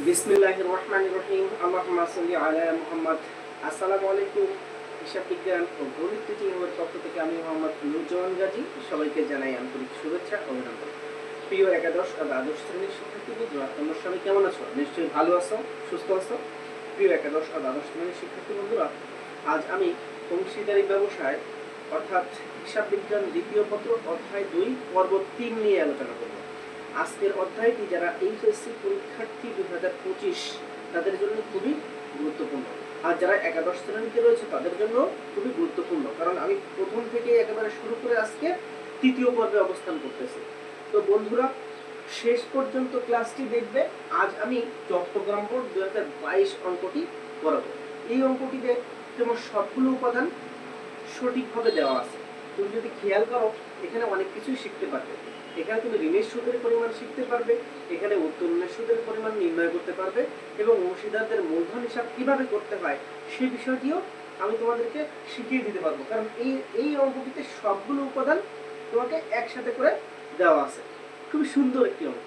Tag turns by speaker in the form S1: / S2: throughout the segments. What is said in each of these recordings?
S1: বিসমিল্লাহির রহমানির রহিম। আল্লাহুম্মা সাল্লি আলা মুহাম্মদ। আসসালামু আলাইকুম। হিসাব বিজ্ঞান ও গণিত টিচিং এর পক্ষ থেকে আমি মোহাম্মদ নুরজামান গাজী সবাইকে জানাই আন্তরিক শুভেচ্ছা ও অভিনন্দন। প্রিয় একাদশ ও দ্বাদশ শ্রেণীর শিক্ষার্থীবৃন্দরা, তোমরা সবাই কেমন আছো? নিশ্চয়ই ভালো আছো, সুস্থ আছো। প্রিয় একাদশ ও দ্বাদশ শ্রেণীর শিক্ষার্থী বন্ধুরা, আজ আমি অংশীদারি ব্যবসায় অর্থাৎ হিসাব বিজ্ঞান দ্বিতীয় পত্র অধ্যায় 2 পর্ব 3 নিয়ে আলোচনা করব। আজকের অধ্যায়টি যারা এইচএসসি পরীক্ষার্থী 2025 তাদের জন্য খুবই গুরুত্বপূর্ণ, আর যারা একাদশ শ্রেণীতে রয়েছে তাদের জন্য খুবই গুরুত্বপূর্ণ, কারণ আমি প্রথম থেকে একেবারে শুরু করে আজকে তৃতীয় পর্বে অবস্থান করতেছি। তো বন্ধুরা, শেষ পর্যন্ত ক্লাসটি দেখবে। আজ আমি চট্টগ্রাম বোর্ড 2022 অঙ্কটি করাবো। এই অঙ্কটিতে তোমার সবগুলো উপাদান সঠিকভাবে দেওয়া আছে। তুমি যদি খেয়াল করো, এখানে অনেক কিছুই শিখতে পারবে। এখানে তুমি ঋণের সুদের পরিমাণ শিখতে পারবে, এখানে উত্তোলনের সুদের পরিমাণ নির্ণয় করতে পারবে, এবং অংশীদারদের মূলধন হিসাব কিভাবে করতে হয় সেই বিষয়টিও আমি তোমাদেরকে শিখিয়ে দিতে পারবো, কারণ এই অঙ্কটিতে সবগুলো উপাদান তোমাকে একসাথে করে দেওয়া আছে। খুবই সুন্দর একটি অঙ্ক।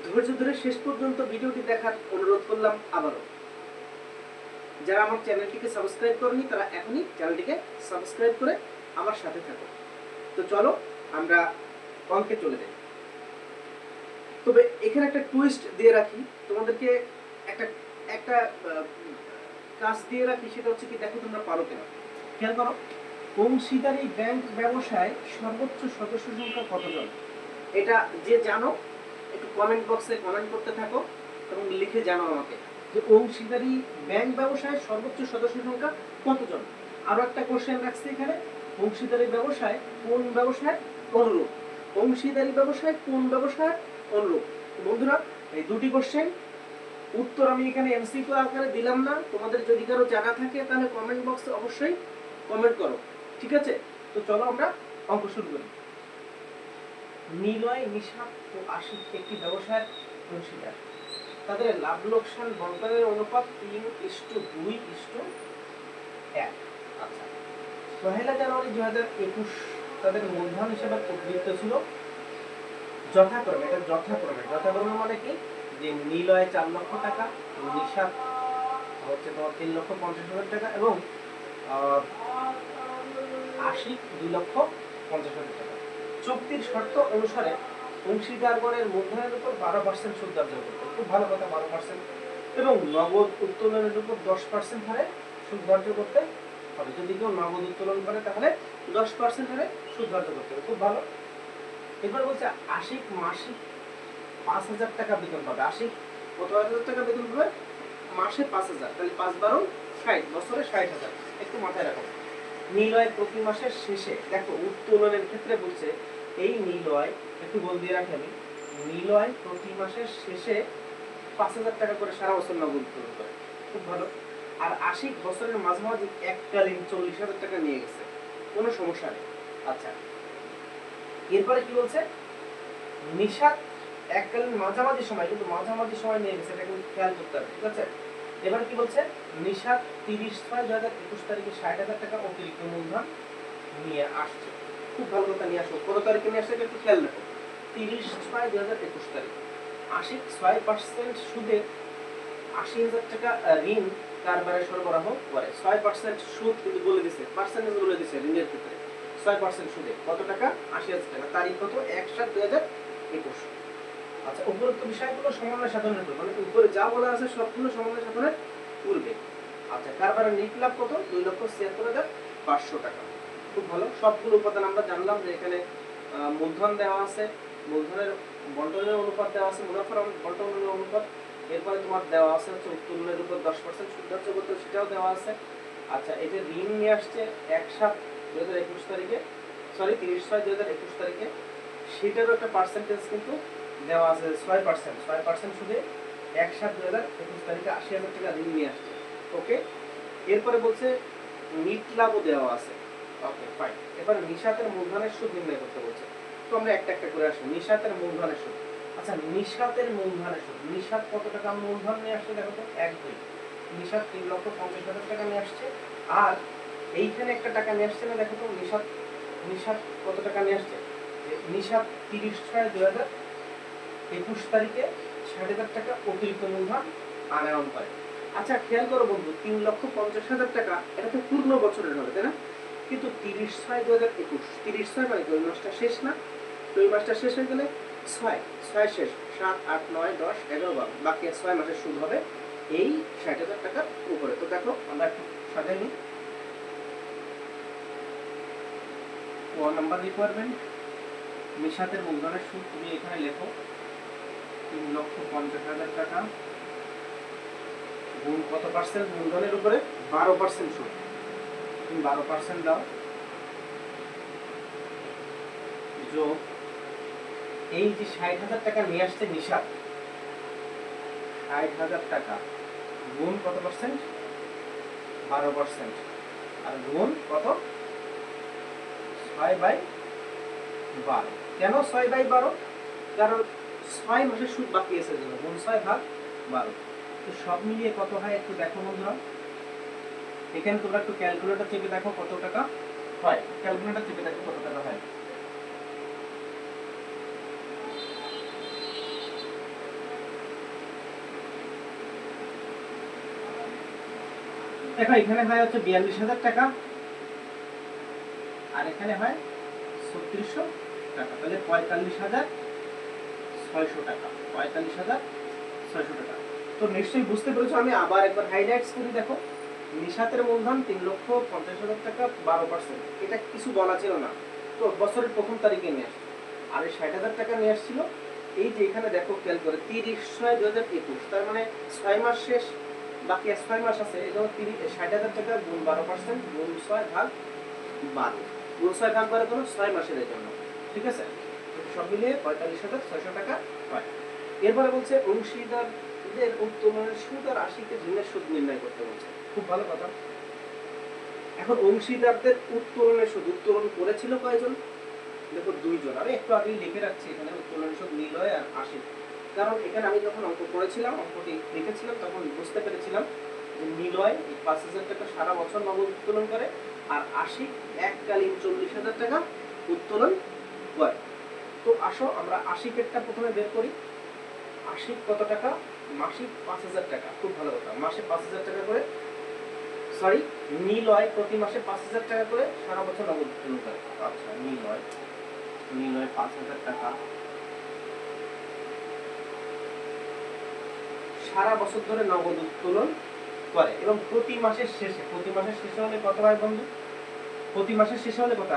S1: ধৈর্য ধরে শেষ পর্যন্ত ভিডিওটি দেখার অনুরোধ করলাম আবারও। যারা আমার চ্যানেলটিকে সাবস্ক্রাইব করেনি তারা এখনই চ্যানেলটিকে সাবস্ক্রাইব করে আমার সাথে থাকো। তো চলো আমরা অঙ্কে চলে যাই। তবে এখানে একটা টুইস্ট দিয়ে রাখি তোমাদেরকে, একটা কাজ দিয়ে রাখি, সেটা হচ্ছে কি, দেখো তোমরা পারো কিনা। খেয়াল করো, অংশীদারি ব্যাংক ব্যবসায় সর্বোচ্চ সদস্য সংখ্যা কতজন? এটা যে জানো একটু কমেন্ট বক্সে কমেন্ট করতে থাকো এবং লিখে জানাও আমাকে যে অংশীদারি ব্যাংক ব্যবসায় সর্বোচ্চ সদস্য সংখ্যা কতজন। আরো একটা কোশ্চেন রাখছি এখানে, অংশীদারি ব্যবসায় কোন ব্যবসায় অনুরূপ? অংশীদারি ব্যবসায় কোন ব্যবসায় অনুরূপ? বন্ধুরা, এই দুটি কোশ্চেন উত্তর আমি এখানে এমসিকিউ আকারে দিলাম না। তোমাদের যদি কারো জানা থাকে তাহলে কমেন্ট বক্সে অবশ্যই কমেন্ট করো, ঠিক আছে? তো চলো আমরা অঙ্ক শুরু করি। নিলয়, নিশাত ও আশিক একটি ব্যবসায়ের অংশীদার। তাদের লাভ লোকসান বন্টনের অনুপাত 3:2:1। আচ্ছা, 1 জানুয়ারি 2021 তাদের মূলধন হিসেবে উদ্বৃত্ত ছিল যথাক্রমে, এটা যথাক্রমে মানে কি, যে নিলয় 4 লক্ষ টাকা, নিশাত হচ্ছে তোমার 3,50,000 টাকা, এবং আশিক 2,50,000 টাকা। চুক্তির শর্ত অনুসারে অংশীদারগণের মূলধনের উপর 12% সুদ ধার্য করতে। খুব ভালো কথা, 12%, এবং নগদ উত্তোলনের উপর 10% হারে সুদ ধার্য করতে হবে। যদি কেউ নগদ উত্তোলন করে তাহলে 10% হারে সুদ ধার্য করতে হবে। খুব ভালো। এবার বলছে আশিক মাসিক 5,000 টাকা বেতন পাবে। আশিক কত হাজার টাকা বেতন পাবে? মাসে 5,000, তাহলে 5×12 = 60, বছরে 60,000। একটু মাথায় রাখো। নিলয় প্রতি মাসের শেষে, দেখো উত্তোলনের ক্ষেত্রে বলছে এই নিলয়, একটু বল দিয়ে রাখি আমি, নিলয় প্রতি মাসের শেষে 5,000 টাকা করে সারা বছর নগদ উত্তোলন করে। খুব ভালো। আর আশিক বছরের মাঝামাঝি এককালীন 40,000 টাকা নিয়ে গেছে, কোনো সমস্যা নেই। আচ্ছা, এরপরে কি বলছে, নিশাত এককালীন মাঝামাঝি সময়, কিন্তু মাঝামাঝি সময় নিয়ে গেছে, এটা কিন্তু খেয়াল করতে হবে, ঠিক আছে? এবার কি বলছে, নিশাত 30/6/2021 তারিখে 60,000 টাকা অতিরিক্ত মূলধন নিয়ে আসছে। খুব ভালো কথা, নিয়ে আসো। কত তারিখে নিয়ে আসছে একটু খেয়াল রাখো, 30/6/2021 তারিখ। আশিক 6% সুদে 80,000 টাকা ঋণ কারবারে সরবরাহ করে। 6% সুদ কিন্তু বলে দিছে, পার্সেন্টেজ বলে দিছে ঋণের ক্ষেত্রে। 6% সুদে কত টাকা? 80,000 টাকা। তারিখ কত? 1/7/2021। আচ্ছা, উপরোক্ত বিষয়গুলো সমন্বয় সাধনের পূর্বে, মানে উপরে যা বলা আছে সবগুলো সমন্বয় সাধনের পূর্বে। আচ্ছা, কারবারের নিট লাভ কত? 2,76,500 টাকা। খুব ভালো। সবগুলো উপাদান আমরা জানলাম যে এখানে মূলধন দেওয়া আছে, মূলধনের বন্টনের অনুপাত দেওয়া আছে, মুনাফার বন্টনের অনুপাত। এরপরে তোমার দেওয়া আছে হচ্ছে উত্তোলনের উপর 10% সুদ ধার্য করতে, সেটাও দেওয়া আছে। আচ্ছা, এই যে ঋণ নিয়ে আসছে 1/7/2021 তারিখে, সরি 30/6/2021 তারিখে, সেটারও একটা পার্সেন্টেজ কিন্তু দেওয়া আছে 6% সুদে 1/7/2021 তারিখে 80,000 টাকা ঋণ নিয়ে আসছে। ওকে, এরপরে বলছে নিট লাভও দেওয়া আছে। ওকে, ফাইন। এবার নিশাতের মূলধনের সুদ নির্ণয় করতে বলছে। তো আমরা একটা একটা করে আসি। নিশাতের মূলধনের সুদ। আচ্ছা, নিশাতের মূলধনের সুদ, নিশাত কত টাকা মূলধন নিয়ে আসছে? দেখো তো, 1-2 নিশাত 3,50,000 টাকা নিয়ে আসছে। আর এইখানে একটা টাকা নিয়ে আসছে না, দেখো তো, নিশাত কত টাকা নিয়ে আসছে? নিশাত 30/6/2021 তারিখে 60,000 টাকা অতিরিক্ত মূলধন আনয়ন করে। আচ্ছা খেয়াল করো বন্ধু, 3,50,000 টাকা এটা তো পূর্ণ বছরের হবে, তাই না? কিন্তু 30/6/2021, 30/6 মানে ওই মাসটা শেষ না? তো ওই মাসটা শেষ হয়ে গেলে 6 শেষ, 7, 8, 9, 10, 11, 12, বাকি 6 মাসের সুদ হবে এই 60,000 টাকার উপরে। তো দেখো আমরা একটু সাজাই নিই। 1 নাম্বার রিকোয়ারমেন্ট, নিশাতের মূলধনের সুদ তুমি এখানে লেখো 3,50,000 টাকা গুণ কত পার্সেন্ট মূলধনের উপরে? 12% সুদ। তুমি 12% দাও, যোগ এই যে 60,000 টাকা নিয়ে আসছে নিশাত, 60,000 টাকা গুণ কত পার্সেন্ট? 12%। আর গুণ কত? 6/12। কেন 6/12? কারণ 6 মাসের সুদ বাকি আছে জন্য গুণ 6/12। তো সব মিলিয়ে কত হয় একটু দেখো বন্ধুরা। এখানে তোমরা একটু ক্যালকুলেটর চেপে দেখো কত টাকা হয়। ক্যালকুলেটর চেপে দেখো কত টাকা হয়। দেখো এখানে হয় হচ্ছে 42,000 টাকা, আর এখানে হয় 3600 টাকা, তাহলে 45,600 টাকা, 45,600 টাকা। তো নিশ্চয়ই বুঝতে পেরেছো। আমি আবার একবার হাইলাইটস করি দেখো। নিশাতের মূলধন 3,50,000 টাকা, 12%। এটা কিছু বলা ছিল না, তো বছরের প্রথম তারিখে নিয়ে আসছে। আর এই 60,000 টাকা নিয়ে আসছিল এই যে এখানে দেখো খেয়াল করে 30/6/2021, তার মানে 6 মাস শেষ, বাকি 6 মাস আছে। এই জন্য 60,000 টাকা গুণ 12% গুণ 6/12, গুণ 6/12 কোনো 6 মাসের জন্য, ঠিক আছে? সব মিলিয়ে 45,600 টাকা হয়। এরপরে বলছে অংশীদারদের উত্তোলনের সুদ আর আশিকে ঋণের সুদ নির্ণয় করতে বলছে। খুব ভালো কথা। এখন অংশীদারদের উত্তোলনের সুদ উত্তোলন করেছিল কয়জন? দেখো 2 জন। আমি একটু আগেই লিখে রাখছি এখানে উত্তোলনের সুদ নিলয় আর আশিক। কারণ এখানে আমি যখন অঙ্ক করেছিলাম, অঙ্কটি লিখেছিলাম, তখন বুঝতে পেরেছিলাম যে নিলয় 5,000 টাকা সারা বছর নগদ উত্তোলন করে, আর আশিক এককালীন 40,000 টাকা উত্তোলন করে। তো আসো আমরা আশিকেরটা প্রথমে বের করি। আশিক কত টাকা? মাসিক 5,000 টাকা। খুব ভালো কথা, মাসে 5,000 টাকা করে, সরি নিলয় প্রতি মাসে 5,000 টাকা করে সারা বছর নগদ উত্তোলন করে। আচ্ছা নিলয় 5,000 টাকা সারা বছর ধরে নগদ উত্তোলন করে, এবং প্রতি মাসের শেষে হলে কত হয় বন্ধু? প্রতি মাসের শেষে হলে কত?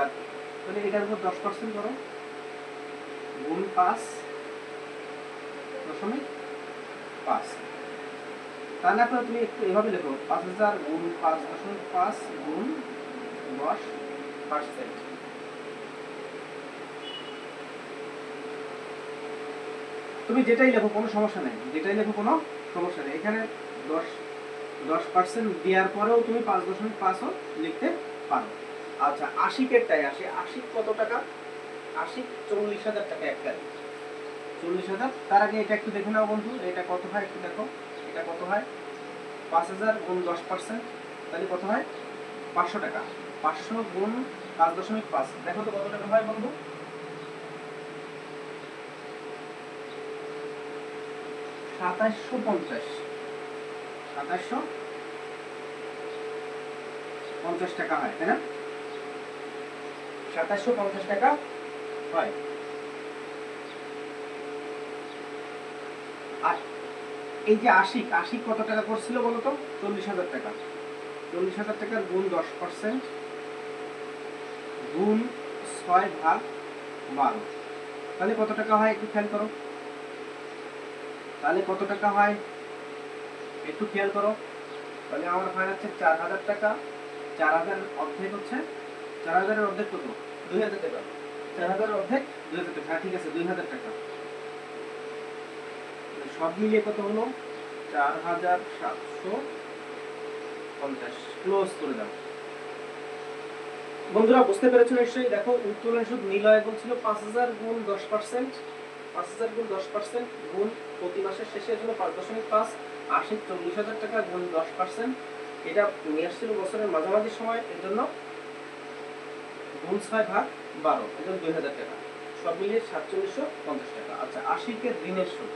S1: তাহলে এটার উপর 10% করো, গুণ 5.5। তাহলে আপনার তুমি একটু এভাবে লেখো 5,000 গুণ 5.5 গুণ 10%। তুমি যেটাই লেখো কোনো সমস্যা নেই, এখানে 10% দেওয়ার পরেও তুমি 5.5ও লিখতে পারো। আচ্ছা আশিকেরটাই আসে। আশিক কত টাকা? আশিক 40,000 টাকা এককালীন, 40,000। তার আগে এটা একটু দেখে নাও বন্ধু, এটা কত হয় একটু দেখো। এটা কত হয়? 5,000 গুণ 10%, তাহলে কত হয়? 500 টাকা। 500 গুণ 5.5, দেখো তো কত টাকা হয় বন্ধু? 2750 টাকা হয়, তাই না? 2750 টাকা হয়। আর এই যে আশিক কত টাকা করছিল বলো তো? 40,000 টাকা। 40,000 টাকার গুণ 10% গুণ 6/12, তাহলে কত টাকা হয় একটু খেয়াল করো। তাহলে আমার হয় হচ্ছে 4,000 টাকা। 4,000 অর্ধেক হচ্ছে, 4,000 অর্ধেক কত? 2,000 টাকা। 4,000 অর্ধেক 2,000 টাকা। হ্যাঁ ঠিক আছে, 2,000 টাকা। সব মিলিয়ে কত হলো? 4,750। ক্লোজ করে দাও। বন্ধুরা বুঝতে পেরেছো নিশ্চয়ই। দেখো উত্তোলন সুদ নিলয় বলছিল 5,000 গুণ 10%, 5,000 গুণ 10% গুণ প্রতি মাসের শেষের জন্য 5.5, আশিক 40,000 টাকা গুণ 10%। এটা নিয়ে আসছিল বছরের মাঝামাঝি সময়, এর জন্য গুণ 6/12, এর জন্য 2,000 টাকা। সব মিলিয়ে 4,750 টাকা। আচ্ছা আশিকের ঋণের সুদ,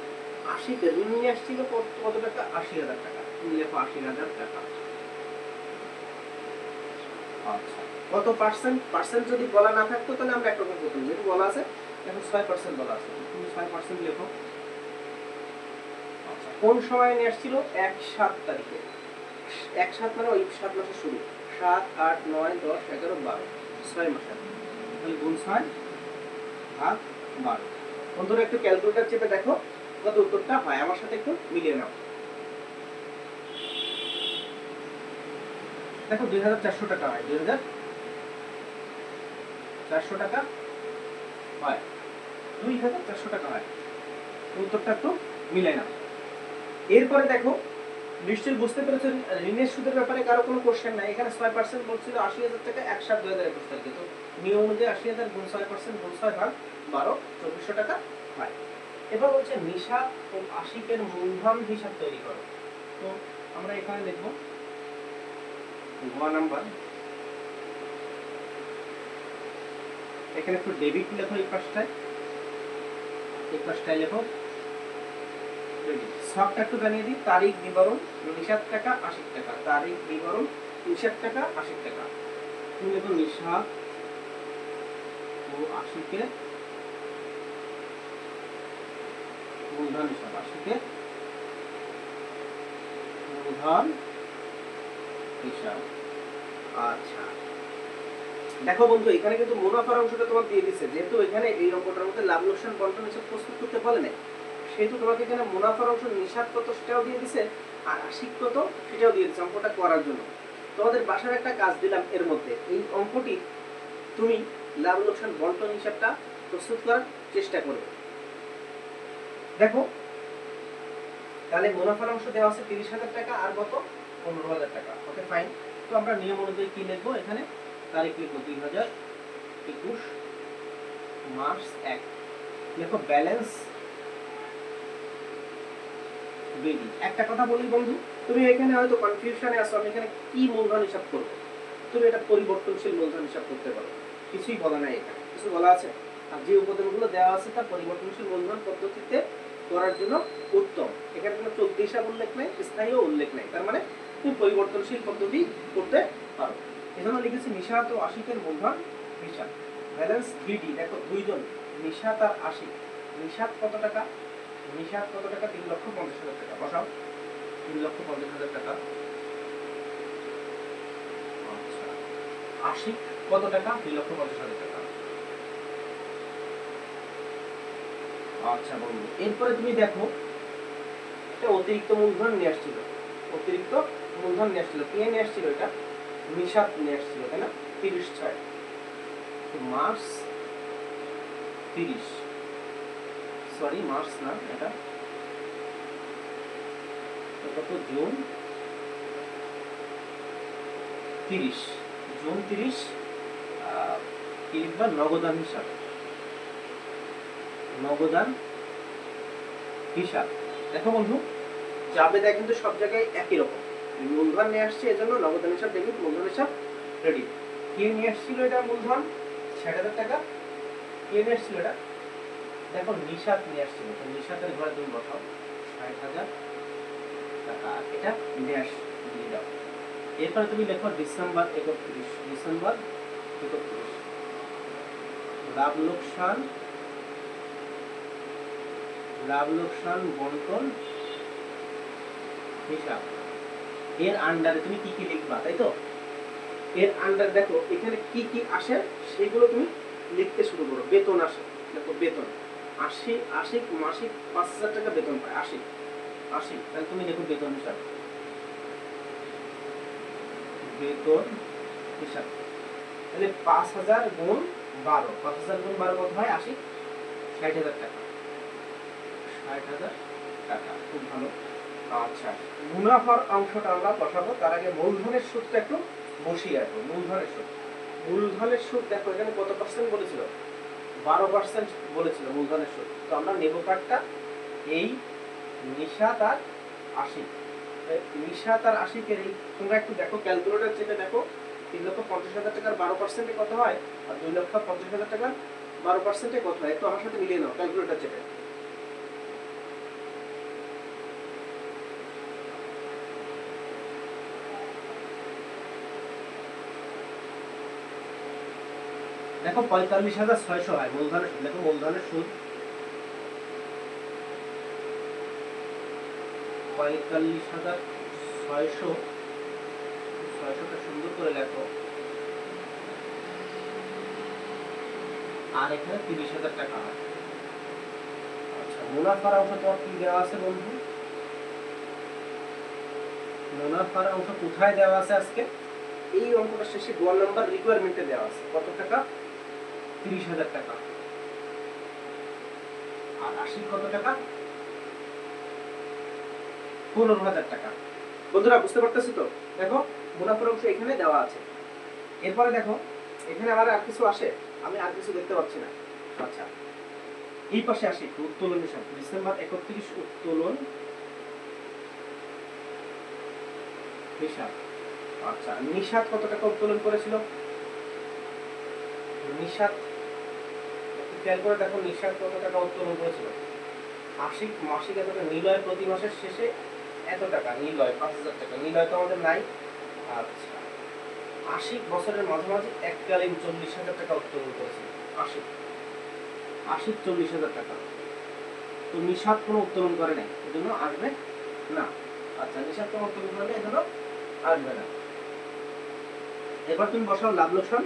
S1: আশিকে ঋণ নিয়ে আসছিল কত টাকা? ৮০,০০০ টাকা। তুমি লেখো ৮০,০০০ টাকা। আচ্ছা, কত পার্সেন্ট? পার্সেন্ট যদি বলা না থাকতো তাহলে আমরা একরকম করতাম, যেহেতু বলা আছে এখন ৬% বলা আছে, তুমি ৬% লেখো। আচ্ছা, কোন সময় নিয়ে আসছিল? ১/৭ তারিখে। ১/৭ মানে ওই ৭ মাসের শুরু। ৭, ৮, ৯, ১০, ১১, ১২, ৬ মাসের। তাহলে গুণ ৬ ভাগ ১২। বন্ধুরা একটু ক্যালকুলেটর চেপে দেখো কত উত্তরটা হয়, আমার সাথে একটু মিলিয়ে নাও। দেখো ২,৪০০ টাকা হয়, ২,৪০০ টাকা হয়, ২,৪০০ টাকা হয়। উত্তরটা একটু মিলাই নাও। এরপরে দেখো, নিশ্চয়ই বুঝতে পেরেছেন ঋণের সুদের ব্যাপারে কারো কোনো কোশ্চেন নাই। এখানে ৬% বলছিল ৮০,০০০ টাকা ১/৭/২০২১ তারিখে। তো নিয়ম অনুযায়ী ৮০,০০০ গুণ ৬% গুণ ৬ ভাগ ১২, ২৪০০ টাকা হয়। এবার বলছে নিশাত ও আশিকের মূলধন হিসাব তৈরি করো। তো আমরা এখানে লিখব গ নাম্বার। এখানে একটু ডেবিট লেখো, এই পাশটায় লেখো সবটা একটু জানিয়ে দিই। তারিখ বিবরণ নিশাত টাকা ৮০ টাকা, তারিখ বিবরণ নিশাত টাকা ৮০ টাকা। তুমি লেখো নিশাত ও আশিকের মূলধন হিসাব, আশিকের মূলধন হিসাব। আচ্ছা, দেখো বন্ধু এখানে কিন্তু মুনাফার অংশটা তোমার দিয়ে দিচ্ছে, যেহেতু এখানে এই অঙ্কটার মধ্যে লাভ লোকসান বন্টন হিসাব প্রস্তুত করতে বলে নাই, সেহেতু তোমাকে এখানে মুনাফার অংশ নিশাত কত সেটাও দিয়ে দিছে, আর আশিক কত সেটাও দিয়ে দিচ্ছে অঙ্কটা করার জন্য। তোমাদের বাসার একটা কাজ দিলাম, এর মধ্যে এই অঙ্কটি তুমি লাভ লোকসান বন্টন হিসাবটা প্রস্তুত করার চেষ্টা করবে। দেখো তাহলে মুনাফার অংশ দেওয়া আছে ৩০,০০০ টাকা আর কত ১৫,০০০ টাকা। Okay fine. তো আমরা নিয়ম অনুযায়ী কি লিখবো? এখানে তারিখ লিখবো ২০২১ মার্চ ১। দেখো ব্যালেন্স বিডি। একটা কথা বলি বন্ধু, তুমি এখানে হয়তো কনফিউশনে আছো, আমি এখানে কি মূলধন হিসাব করব। তুমি এটা পরিবর্তনশীল মূলধন হিসাব করতে পারো, কিছুই বলা নাই এখানে, কিছু বলা আছে? আর যে উপাদানগুলো দেওয়া আছে তা পরিবর্তনশীল মূলধন পদ্ধতিতে করার জন্য উত্তম। এখানে কোনো চলতি হিসাব উল্লেখ নেই, স্থায়ীও উল্লেখ নেই, তার মানে তুমি পরিবর্তনশীল পদ্ধতি করতে পারো। এজন্য লিখেছি নিশাত ও আশিকের মূলধন হিসাব। ব্যালেন্স বিডি, দেখো দুইজন নিশাত আর আশিক। নিশাত কত টাকা? নিশাত কত টাকা? ৩,৫০,০০০ টাকা। বসাও ৩,৫০,০০০ টাকা। আচ্ছা, আশিক কত টাকা? ৩,৫০,০০০ টাকা। আচ্ছা বন্ধু, এরপরে তুমি দেখো একটা অতিরিক্ত মূলধন নিয়ে আসছিল, অতিরিক্ত মূলধন নিয়ে আসছিল। কে নিয়ে আসছিল? এটা নিশাত নিয়ে আসছিল, তাই না? ৩০/৬ মার্চ ৩০, সরি মার্চ না, এটা কত? June ৩০, June ৩০। কি লিখবা? নগদান হিসাব, নগদান হিসাব। দেখো বন্ধু যাবে দেখ কিন্তু সব জায়গায় একই রকম, মূলধন নিয়ে আসছে এজন্য নগদান হিসাব ডেবিট, মূলধন হিসাব ক্রেডিট। কে নিয়ে আসছিল এটা মূলধন? ৬০,০০০ টাকা। কে নিয়ে আসছিল এটা? দেখো নিশাত নিয়ে আসছিল, তো নিশাতের ঘরে তুমি বসাও ৬০,০০০ টাকা, এটা ড্যাশ দিয়ে দাও। এরপরে তুমি লেখো ডিসেম্বর ৩১, ডিসেম্বর ৩১ লাভ লোকসান, লাভ লোকসান বন্টন হিসাব। এর আন্ডারে তুমি কি কি লিখবা, তাই তো? এর আন্ডারে দেখো এখানে কি কি আসে সেগুলো তুমি লিখতে শুরু করো। বেতন আসে, দেখো বেতন আশিক মাসিক ৫,০০০ টাকা বেতন পায়। আশিক তাহলে তুমি দেখো বেতন হিসাব, বেতন হিসাব। তাহলে ৫,০০০ গুণ ১২, ৫,০০০ গুণ ১২ কত হয়? আশিক ৬০,০০০ টাকা, ৬০,০০০ টাকা। খুব ভালো। আচ্ছা, মুনাফার অংশটা আমরা বসাবো, তার আগে মূলধনের সুদটা একটু বসিয়ে রাখবো। মূলধনের সুদ, মূলধনের সুদ দেখো এখানে কত পার্সেন্ট বলেছিল? ১২% বলেছিল মূলধনের সুদ। তো আমরা নেব কার্ডটা এই নিশাত আর আশিক। নিশাত আর আশিকের এই, তোমরা একটু দেখো ক্যালকুলেটর চেপে দেখো ৩,৫০,০০০ টাকার ১২%-এ কত হয়, আর ২,৫০,০০০ টাকার ১২%-এ কত হয়, একটু আমার সাথে মিলিয়ে নাও ক্যালকুলেটর চেপে। দেখো 45,600 হয় মূলধনের সুদ। দেখো মূলধনের সুদ 45,600, 600টা সুন্দর করে লেখো। আর এখানে 30,000 টাকা হয়। আচ্ছা, মুনাফার অংশ তোমার কি দেওয়া আছে বন্ধু? মুনাফার অংশ কোথায় দেওয়া আছে আজকে? এই অঙ্কটা শেষে 2 নাম্বার রিকোয়ারমেন্টে দেওয়া আছে। কত টাকা? 30,000 টাকা। আর আশিক কত টাকা? 15,000 টাকা। বন্ধুরা বুঝতে পারতেছো তো? দেখো মুনাফার অংশ এখানে দেওয়া আছে। এরপরে দেখো এখানে আবার আর কিছু আসে, আমি আর কিছু দেখতে পাচ্ছি না। আচ্ছা, এই পাশে আসি একটু। উত্তোলন হিসাব ডিসেম্বর 31 উত্তোলন হিসাব। আচ্ছা, নিশাত কত টাকা উত্তোলন করেছিল? নিশাত একটু খেয়াল করে দেখো, নিশাত কত টাকা উত্তোলন করেছিল? আশিক মাসিক এত টাকা, নিলয় প্রতি মাসের শেষে এত টাকা, নিলয় 5,000 টাকা। নিলয় তো আমাদের নাই। আচ্ছা, আশিক বছরের মাঝামাঝি এককালীন 40,000 টাকা উত্তোলন করেছিল। আশিক 40,000 টাকা। তো নিশাত কোনো উত্তোলন করে নাই, এজন্য আসবে না। আচ্ছা, নিশাত কোনো উত্তোলন করে নাই, এজন্য আসবে না। এবার তুমি বসাও লাভ লোকসান।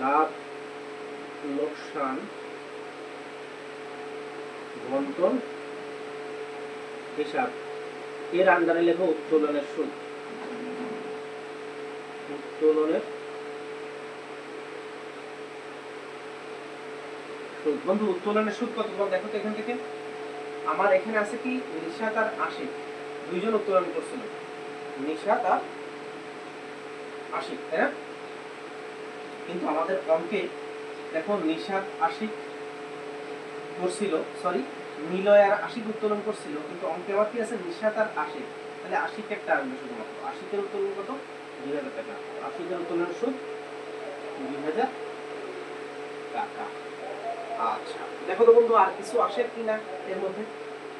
S1: লাভ লোকসান বন্টন হিসাব। এর আন্ডারে লেখো উত্তোলনের সুদ। উত্তোলনের সুদ। বন্ধু উত্তোলনের সুদ কত তোমার দেখো তো এখান থেকে। আমার এখানে আছে কি, নিশাত আর আশিক দুইজন উত্তোলন করছিল। নিশাত আর আশিক, তাই না? কিন্তু আমাদের অঙ্কে দেখো নিশাত আশিক করছিল, সরি নিলয় আর আশিক উত্তোলন করছিল, কিন্তু অঙ্কে আমার কি আছে, নিশাত আর আশিক। তাহলে আশিক একটা আসবে শুধুমাত্র। আশিকের উত্তোলন কত? 2,000 টাকা। আশিকের উত্তোলনের সুদ 2,000 টাকা। আচ্ছা, দেখো তো বন্ধু আর কিছু আসে কি না এর মধ্যে?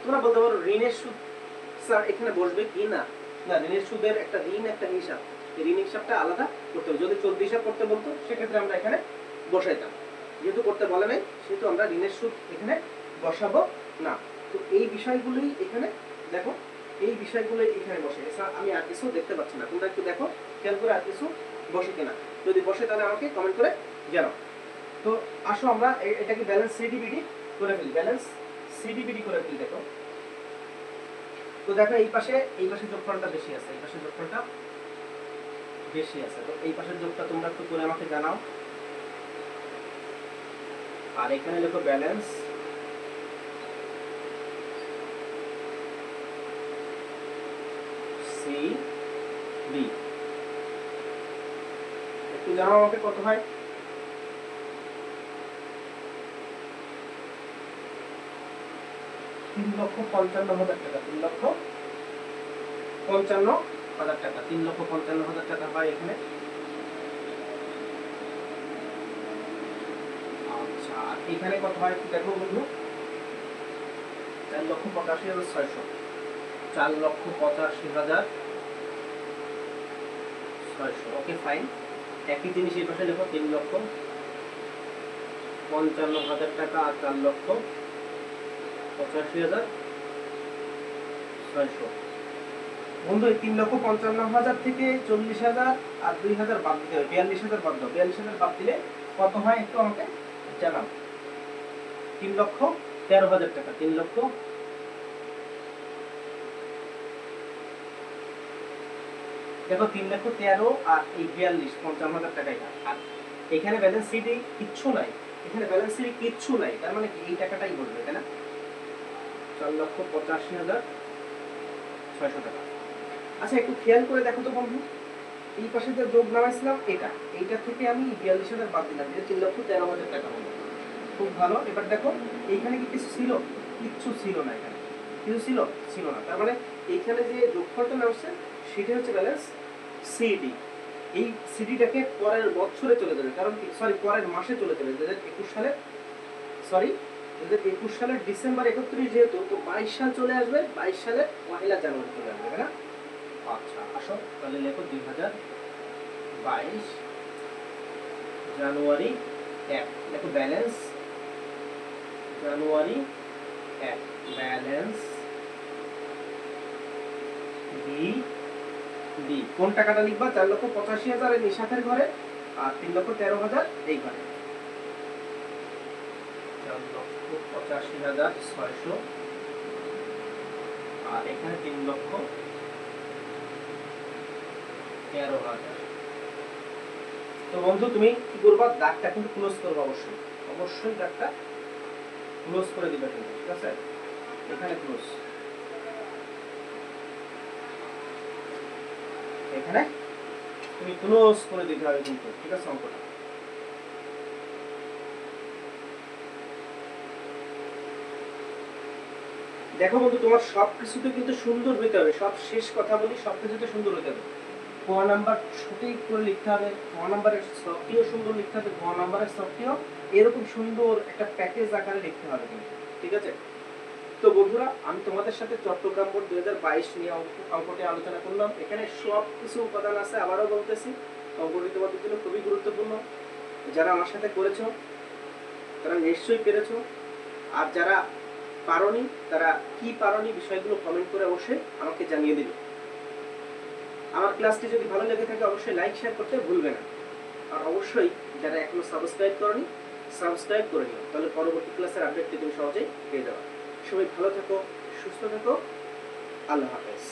S1: তোমরা বলতে পারো ঋণের সুদ স্যার এখানে বসবে কি না? না, ঋণের সুদের একটা ঋণ একটা হিসাব, এই ঋণ হিসাবটা আলাদা করতে হবে। যদি চলতি হিসাব করতে বলতো সেক্ষেত্রে আমরা এখানে বসাইতাম। যেহেতু করতে বলে নাই সেহেতু আমরা ঋণের সুদ এখানে বসাবো না। তো এই বিষয়গুলোই এখানে দেখো, এই বিষয়গুলো এখানে বসে। এছাড়া আমি আর কিছু দেখতে পাচ্ছি না। তোমরা একটু দেখো খেয়াল করে আর কিছু বসে কিনা। যদি বসে তাহলে আমাকে কমেন্ট করে জানাও। তো আসো আমরা এটাকে ব্যালেন্স সিডিবিডি করে ফেলি। ব্যালেন্স সিডিবিডি করে ফেলি। দেখো তো দেখো এই পাশে যোগফলটা বেশি আছে, এই পাশে যোগফলটা বেশি আছে। তো এই পাশের যোগটা তোমরা একটু করে আমাকে জানাও। আর এখানে লেখো ব্যালেন্স সি বি। একটু জানাও আমাকে কত হয়। 3,55,000 টাকা। 3,55,000 টাকা। 3,55,000 টাকা হয় এখানে। আচ্ছা, এখানে কত হয় একটু দেখো বন্ধু। 4,85,600। 4,85,600। Okay fine. একই জিনিস এই পাশে লেখো 3,55,000 টাকা আর 4,85,600। বন্ধু এই 3,55,000 থেকে 40,000 আর 2,000 বাদ দিতে হবে। 42,000 বাদ দাও। 42,000 বাদ দিলে কত হয় একটু আমাকে জানাও। 3,13,000 টাকা। 3,00,000 দেখো 3,13,000 আর এই 42 55,000 টাকাই না। আর এখানে ব্যালেন্স শিটে কিচ্ছু নাই, এখানে ব্যালেন্স শিটে কিচ্ছু নাই। তার মানে কি এই টাকাটাই বলবে, তাই না? 4,85,600 টাকা। আচ্ছা, একটু খেয়াল করে দেখো তো বন্ধু, এই পাশে যে যোগ নামাইছিলাম এইটা থেকে আমি 42,000 বাদ দিলাম, এটা 3,13,000 টাকা হলো। খুব ভালো। এবার দেখো এইখানে কি কিছু ছিল? কিচ্ছু ছিল না। এখানে কিছু ছিল না। তার মানে এইখানে যে যোগফলটা নামছে সেটা হচ্ছে ব্যালেন্স সিডি। এই সিডিটাকে পরের বছরে চলে যাবে, কারণ সরি পরের মাসে চলে যাবে। 2021 সালে, সরি 2021 সালের ডিসেম্বর 31 যেহেতু, তো 22 সাল চলে আসবে, 22 সালের 1 জানুয়ারি চলে আসবে, তাই না? আচ্ছা আসো তাহলে লেখো 2022 জানুয়ারি 1 দেখো ব্যালেন্স জানুয়ারি 1 ব্যালেন্স বি বি কোন টাকাটা লিখবা 4,85,000 এর নিশাতের ঘরে আর 3,13,000 এই ঘরে 4,85,600 আর এখানে 3,13,000। তো বন্ধু তুমি কি করবা দাগটা কিন্তু ক্লোজ করবে অবশ্যই অবশ্যই দাগটা ক্লোজ করে দিবে কিন্তু ঠিক আছে এখানে ক্লোজ এখানে তুমি ক্লোজ করে দিতে হবে কিন্তু ঠিক আছে অঙ্কটা দেখো বন্ধু তোমার সবকিছুতে কিন্তু সুন্দর হইতে হবে সব শেষ কথা বলি সবকিছুতে সুন্দর হইতে হবে ক নাম্বার সঠিক করে লিখতে হবে ক নাম্বারের সবটিও সুন্দর লিখতে হবে গ নাম্বারের সবটিও এরকম সুন্দর একটা প্যাকেজ আকারে লিখতে হবে কিন্তু ঠিক আছে তো বন্ধুরা আমি তোমাদের সাথে চট্টগ্রাম বোর্ড 2022 নিয়ে অঙ্কটি আলোচনা করলাম এখানে সব কিছু উপাদান আছে আবারও বলতেছি অঙ্কটি তোমাদের জন্য খুবই গুরুত্বপূর্ণ যারা আমার সাথে করেছো তারা নিশ্চয়ই পেরেছো আর যারা পারোনি তারা কি পারোনি বিষয়গুলো কমেন্ট করে অবশ্যই আমাকে জানিয়ে দিবে আমার ক্লাসটি যদি ভালো লেগে থাকে অবশ্যই লাইক শেয়ার করতে ভুলবে না আর অবশ্যই যারা এখনো সাবস্ক্রাইব করনি সাবস্ক্রাইব করে নিও তাহলে পরবর্তী ক্লাসের আপডেটটি তুমি সহজেই পেয়ে যাবে সবাই ভালো থাকো সুস্থ থাকো আল্লাহ হাফেজ